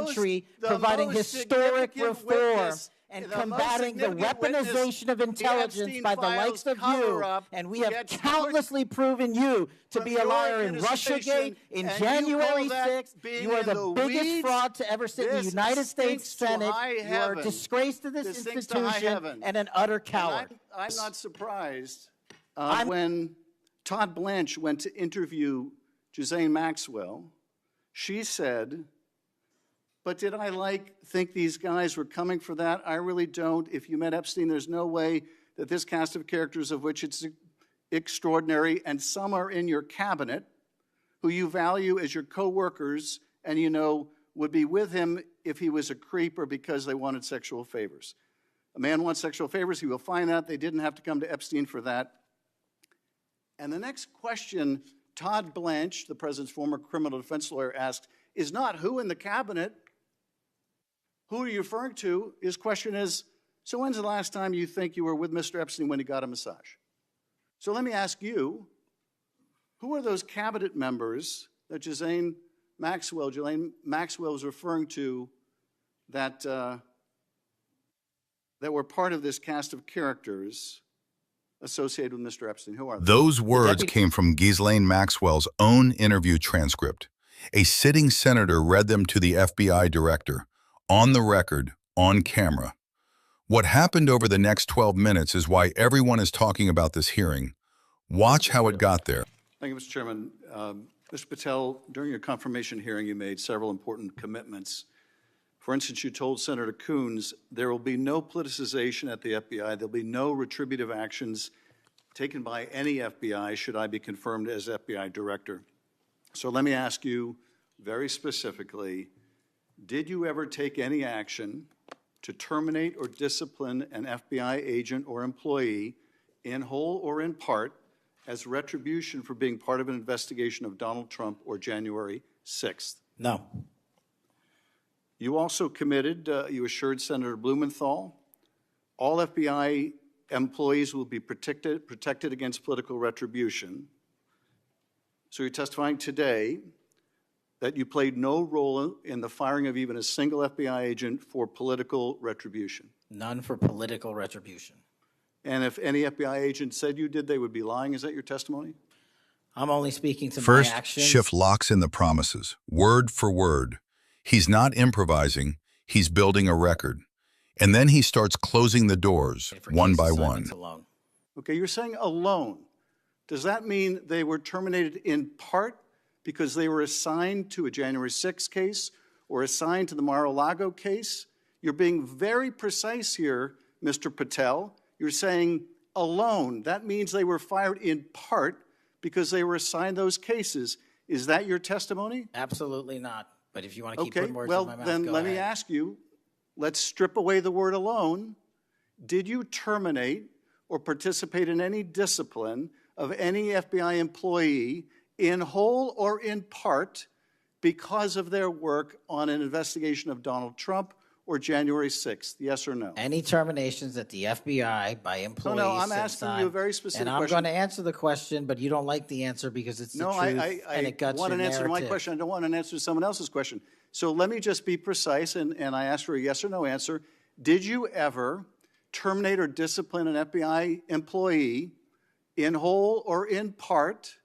country, providing historic reform and combating the weaponization of intelligence by the likes of you. And we have countlessly proven you to be a liar in Russiagate, in January 6th. You are the biggest fraud to ever sit in the United States Senate. You are a disgrace to this institution and an utter coward. I'm not surprised when Todd Blanche went to interview Ghislaine Maxwell, she said, but did I think these guys were coming for that? I really don't. If you met Epstein, there's no way that this cast of characters, of which it's extraordinary, and some are in your cabinet, who you value as your co-workers, and you know would be with him if he was a creep or because they wanted sexual favors. A man wants sexual favors, he will find out. They didn't have to come to Epstein for that. And the next question Todd Blanche, the president's former criminal defense lawyer, asked is not who in the cabinet, who are you referring to? His question is, so when's the last time you think you were with Mr. Epstein when he got a massage? So let me ask you, who are those cabinet members that Ghislaine Maxwell was referring to that, that were part of this cast of characters associated with Mr. Epstein? Who are they? Those words came from Ghislaine Maxwell's own interview transcript. A sitting senator read them to the FBI director, on the record, on camera. What happened over the next 12 minutes is why everyone is talking about this hearing. Watch how it got there. Thank you, Mr. Chairman. Mr. Patel, during your confirmation hearing, you made several important commitments. For instance, you told Senator Coons there will be no politicization at the FBI. There'll be no retributive actions taken by any FBI should I be confirmed as FBI director. So let me ask you very specifically, did you ever take any action to terminate or discipline an FBI agent or employee in whole or in part as retribution for being part of an investigation of Donald Trump or January 6th? No. You also committed, you assured Senator Blumenthal, all FBI employees will be protected against political retribution. So you're testifying today that you played no role in the firing of even a single FBI agent for political retribution. None for political retribution. And if any FBI agent said you did, they would be lying. Is that your testimony? I'm only speaking to First, my actions. Schiff locks in the promises, word for word. He's not improvising, he's building a record. And then he starts closing the doors, one by one. Alone. Okay, you're saying alone. Does that mean they were terminated in part because they were assigned to a January 6th case or assigned to the Mar-a-Lago case? You're being very precise here, Mr. Patel. You're saying alone. That means they were fired in part because they were assigned those cases. Is that your testimony? Absolutely not. But if you want to keep putting words in in my mouth, then go let ahead. me ask you, let's strip away the word alone. Did you terminate or participate in any discipline of any FBI employee in whole or in part because of their work on an investigation of Donald Trump or January 6th? Yes or no? Any terminations at the FBI by employees. No, I'm asking you a very specific question. And I'm going to answer the question, but you don't like the answer because it's the truth and it guts I want your an answer to my narrative. question. I don't want an answer to someone else's question. So let me just be precise, and I asked for a yes or no answer. Did you ever terminate or discipline an FBI employee in whole or in part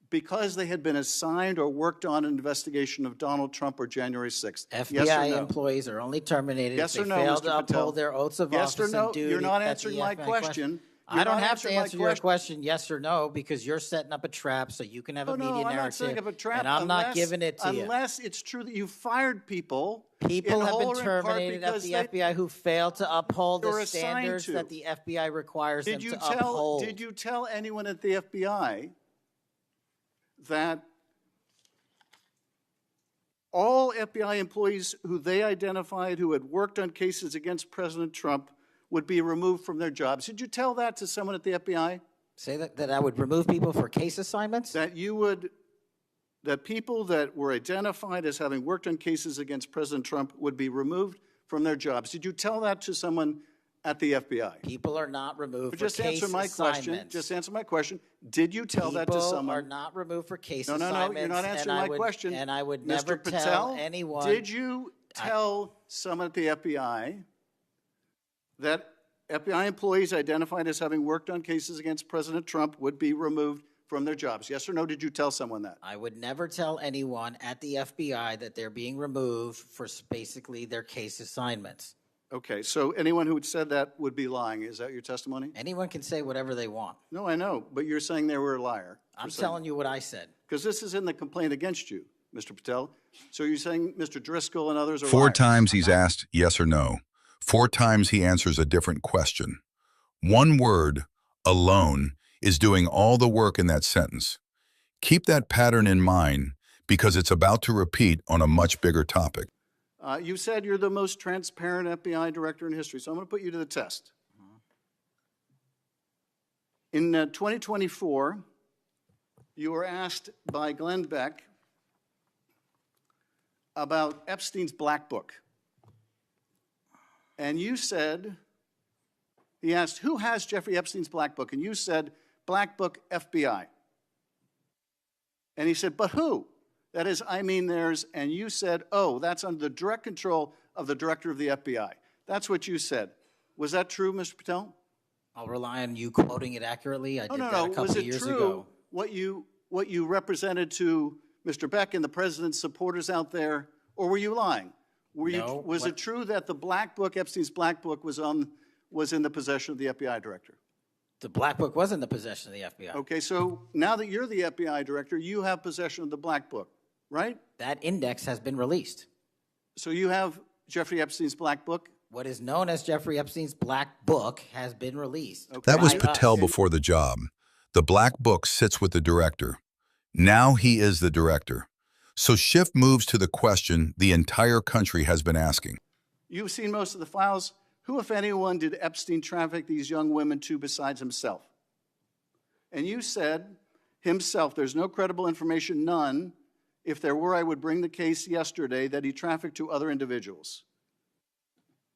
because they had been assigned or worked on an investigation of Donald Trump or January 6th? FBI yes or no? employees are only terminated Yes if or they no, fail Mr. to uphold Patel? their oaths of Yes office or no? and duty. You're not at answering the my FBI question. I don't have to answering my answer your question yes or no because you're setting up a trap so you can have a media I'm narrative. not setting up a trap and I'm not giving it to you. Unless it's true that you fired people. People in have whole been or in part terminated at because the they FBI who failed to uphold were the assigned standards to. that the FBI requires them to tell, uphold. Did you tell anyone at the FBI that all FBI employees who they identified who had worked on cases against President Trump would be removed from their jobs? Did you tell that to someone at the FBI? Say that I would remove people for case assignments? That you would, that people that were identified as having worked on cases against President Trump would be removed from their jobs. Did you tell that to someone at the FBI? People are not removed But for just case answer my question. assignments. Just answer my question. Did you tell that to someone? People are not removed for case No, assignments. you're not answering my question. And I would Mr. never Patel, tell anyone. Did you tell someone at the FBI that FBI employees identified as having worked on cases against President Trump would be removed from their jobs? Yes or no, did you tell someone that? I would never tell anyone at the FBI that they're being removed for basically their case assignments. Okay, so anyone who said that would be lying. Is that your testimony? Anyone can say whatever they want. No, I know, but you're saying they were a liar. I'm telling you what I said. Because this is in the complaint against you, Mr. Patel. So you're saying Mr. Driscoll and others are 4 liars? times he's asked yes or no. 4 times he answers a different question. One word, alone, is doing all the work in that sentence. Keep that pattern in mind because it's about to repeat on a much bigger topic. You said you're the most transparent FBI director in history, so I'm going to put you to the test. In 2024, you were asked by Glenn Beck about Epstein's Black Book. And you said, he asked, who has Jeffrey Epstein's Black Book? And you said, Black Book, FBI. And he said, but who? That is, I mean theirs. And you said, oh, that's under the direct control of the director of the FBI. That's what you said. Was that true, Mr. Patel? I'll rely on you quoting it accurately. I did that a couple Was of it years true ago. what you represented to Mr. Beck and the president's supporters out there, or were you lying? No. Was it true that the Black Book, Epstein's Black Book, was in the possession of the FBI director? The Black Book was in the possession of the FBI. Okay, so now that you're the FBI director, you have possession of the Black Book, right? That index has been released. So you have Jeffrey Epstein's Black Book? What is known as Jeffrey Epstein's Black Book has been released. Okay. That was by Patel us. before the job. The Black Book sits with the director. Now he is the director. So Schiff moves to the question the entire country has been asking. You've seen most of the files. Who, if anyone, did Epstein traffic these young women to besides himself? And you said, himself, there's no credible information, none. If there were, I would bring the case yesterday that he trafficked to other individuals.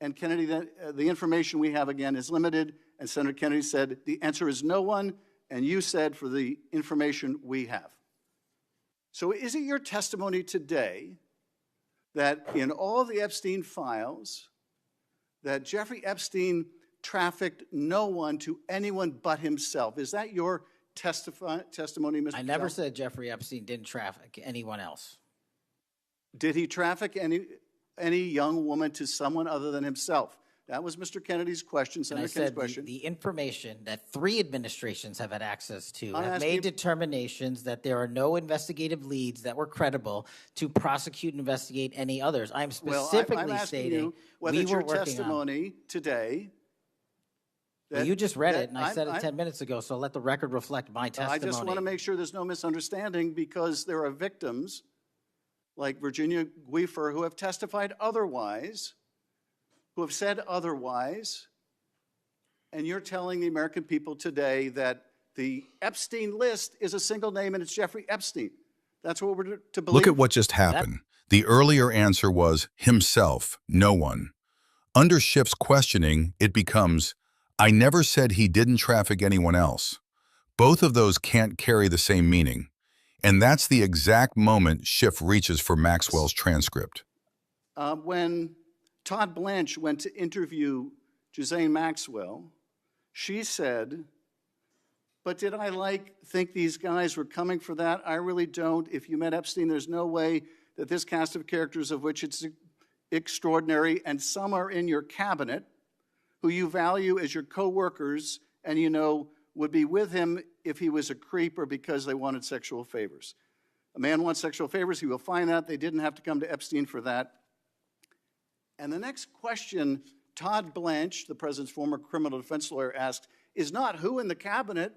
And Kennedy, the information we have, again, is limited. And Senator Kennedy said, the answer is no one. And you said, for the information we have. So is it your testimony today that in all the Epstein files, that Jeffrey Epstein trafficked no one to anyone but himself? Is that your testimony, Mr. I never Patel? said Jeffrey Epstein didn't traffic anyone else. Did he traffic any young woman to someone other than himself? That was Mr. Kennedy's question, And I Senator Kennedy's said question. the information that 3 administrations have had access to I'm have asking made you- determinations that there are no investigative leads that were credible to prosecute and investigate any others. I'm Well, specifically I'm asking stating you whether we it's were your working on. testimony today. Well, you just read that it, and I said it 10 minutes ago, so let the record reflect my I testimony. just want to make sure there's no misunderstanding because there are victims like Virginia Guifer who have testified otherwise, who have said otherwise, and you're telling the American people today that the Epstein list is a single name and it's Jeffrey Epstein. That's what we're to believe. Look at what just happened. The earlier answer was himself, no one. Under Schiff's questioning, it becomes, I never said he didn't traffic anyone else. Both of those can't carry the same meaning. And that's the exact moment Schiff reaches for Maxwell's transcript. When Todd Blanche went to interview Ghislaine Maxwell, she said, but did I think these guys were coming for that? I really don't. If you met Epstein, there's no way that this cast of characters, of which it's extraordinary, and some are in your cabinet, who you value as your co-workers, and you know would be with him if he was a creep or because they wanted sexual favors. A man wants sexual favors, he will find that. They didn't have to come to Epstein for that. And the next question Todd Blanche, the president's former criminal defense lawyer, asked is not who in the cabinet,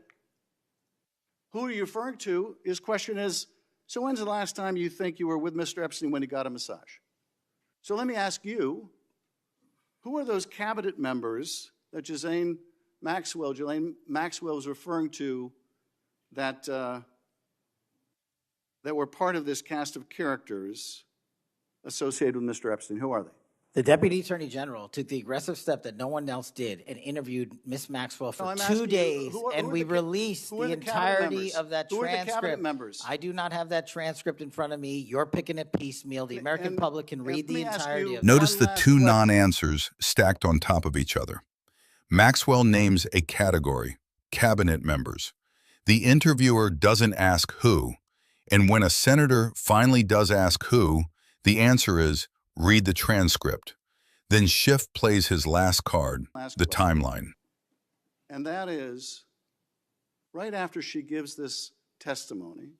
who are you referring to? His question is, so when's the last time you think you were with Mr. Epstein when he got a massage? So let me ask you, who are those cabinet members that Ghislaine Maxwell was referring to that, that were part of this cast of characters associated with Mr. Epstein? Who are they? The Deputy Attorney General took the aggressive step that no one else did and interviewed Ms. Maxwell for I'm 2 asking you, days, who and are we the released who are the the cabinet entirety members? of that Who are the cabinet transcript. members? I do not have that transcript in front of me. You're picking it piecemeal. The American public can read the entirety of it. Notice One the last two question. non-answers stacked on top of each other. Maxwell names a category, cabinet members. The interviewer doesn't ask who, and when a senator finally does ask who, the answer is, read the transcript. Then Schiff plays his last card, the timeline. And that is, right after she gives this testimony in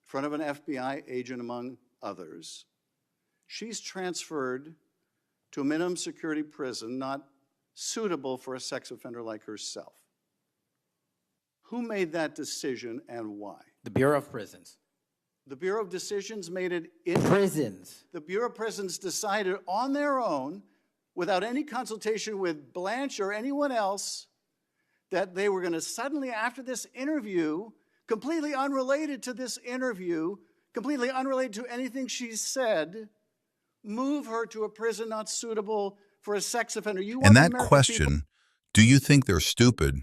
front of an FBI agent, among others, she's transferred to a minimum security prison not suitable for a sex offender like herself. Who made that decision and why? The Bureau of Prisons. The Bureau of Decisions made it in Prisons. The Bureau of Prisons decided on their own, without any consultation with Blanche or anyone else, that they were going to suddenly, after this interview, completely unrelated to this interview, completely unrelated to anything she said, move her to a prison not suitable for a sex offender. And that question, do you think they're stupid,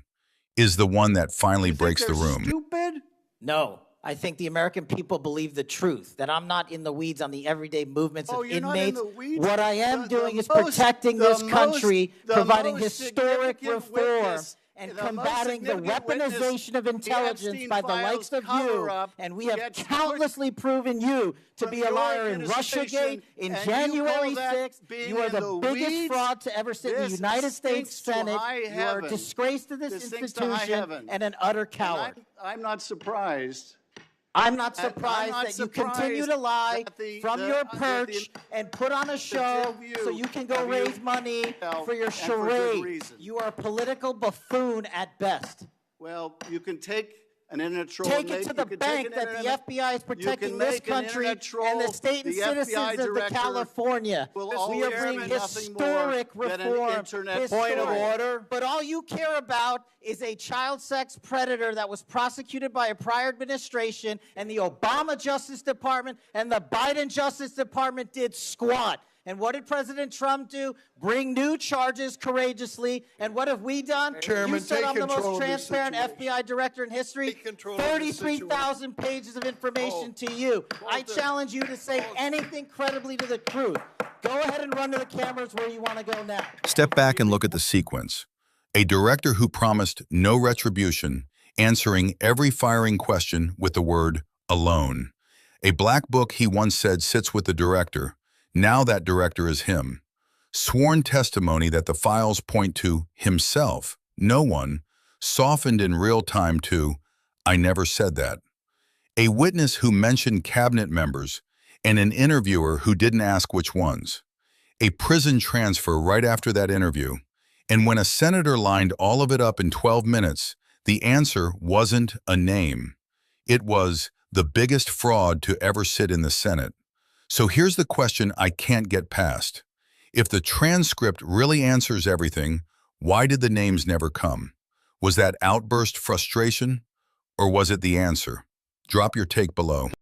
is the one that finally breaks the room. Stupid? No. I think the American people believe the truth, that I'm not in the weeds on the everyday movements of you're not inmates. in the weeds? What I am doing is most- protecting this country, the providing most historic significant reform, witness, and the most combating the significant witness, weaponization of the intelligence Epstein by the files likes of you. cover-up And we have gets countlessly proven you to from be a your liar in administration, Russiagate, in and you January call that 6th. being You are in the the biggest weeds? fraud to ever sit in the This United States stinks to Senate. high You are a heaven. disgrace to this This stinks to high institution heaven. and an utter And coward. I'm not surprised. I'm not I'm surprised not that you continue to lie surprised from that your the perch and put on a show view so you can go of you raise money for your and for good charade. reason. You are a political buffoon at best. Well, you can take an internet troll. Take and it make- to the you can take bank an that the internet- FBI is you protecting can this make an country internet troll, and the state and the citizens FBI of the director California. will We are always bringing be nothing more historic than an reform. internet Point of troll. order. But all you care about is a child sex predator that was prosecuted by a prior administration, and the Obama Justice Department and the Biden Justice Department did squat. And what did President Trump do? Bring new charges courageously. And what have we done? Chairman, You said take I'm the control most of this transparent situation. FBI director in history. Take control of this 33,000 pages of information to you. I challenge you to say anything credibly to the truth. Go ahead and run to the cameras where you want to go now. Step back and look at the sequence. A director who promised no retribution, answering every firing question with the word alone. A black book he once said sits with the director. Now that director is him. Sworn testimony that the files point to himself, no one, softened in real time to, I never said that. A witness who mentioned cabinet members and an interviewer who didn't ask which ones. A prison transfer right after that interview. And when a senator lined all of it up in 12 minutes, the answer wasn't a name. It was the biggest fraud to ever sit in the Senate. So here's the question I can't get past. If the transcript really answers everything, why did the names never come? Was that outburst frustration, or was it the answer? Drop your take below.